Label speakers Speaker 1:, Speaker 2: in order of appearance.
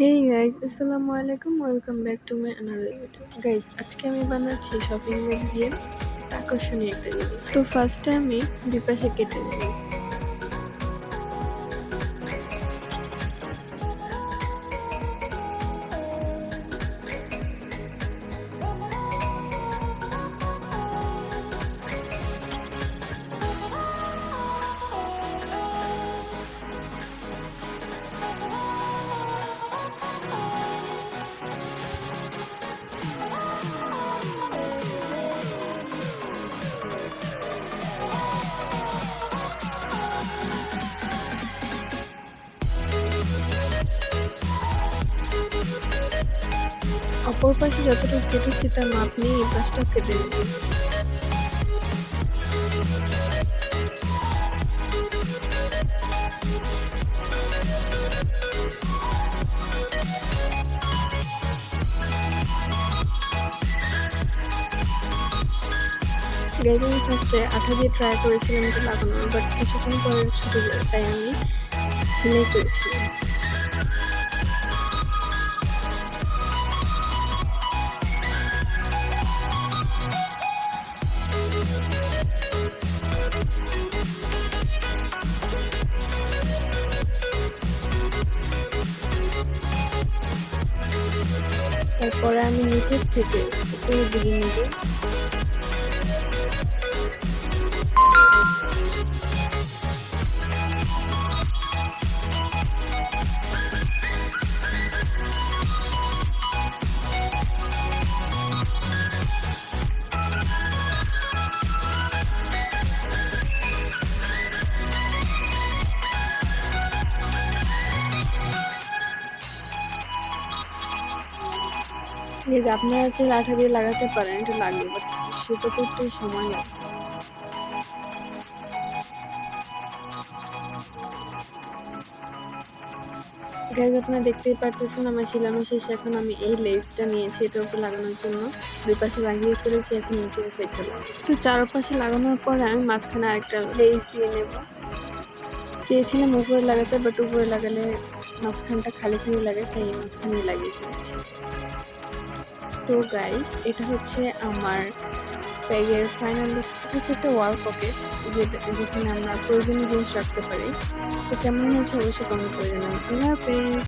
Speaker 1: Hey guys, আসসালামু আলাইকুম, welcome back to my another video. Guys, আজকে আমি বানাচ্ছি শপিং মল দিয়ে আকর্ষণীয় একটা জিনিস। তো ফার্স্টে আমি দুই পাশে কেটে নেব। অপর পাশে যতটুকু কেটেছি তার মাপ নিয়ে এই পাশটাও কেটে নেব। গাইস, আমি ফার্স্টে আঠা দিয়ে ট্রাই করেছিলাম এটা লাগানোর, বাট কিছুক্ষণ পরে ছুটে যায়, তাই আমি সেলাই করেছিলাম। তারপরে আমি নিচের থেকে উপরের দিকে নেব। গাইস, আপনারা চাইলে আঠা দিয়ে লাগাতে পারেন, এটা লাগবে, বাট সেটা তো একটু সময় লাগে। গাইস, আপনারা দেখতেই পারতেছেন আমার শিলানো শেষ। এখন আমি এই লেসটা নিয়েছি এটার উপর লাগানোর জন্য, দুই পাশে লাগিয়ে ফেলেছি। এখন নিচের সাইডটা লাগাবো। তো চারপাশে লাগানোর পরে আমি মাঝখানে আরেকটা লেস দিয়ে নেব। চেয়েছিলাম উপরে লাগাতে, বাট উপরে লাগালে মাঝখানটা খালি খালি লাগে, তাই মাঝখানে লাগিয়ে ফেলেছি। তো গাইস, এটা হচ্ছে আমার ব্যাগের ফাইনাল লুক। হচ্ছে একটা ওয়াল পকেট, যেখানে আমরা প্রয়োজনীয় জিনিস রাখতে পারি। তো কেমন হয়েছে অবশ্যই কমেন্ট করে জানাবেন। আল্লাহ হাফেজ।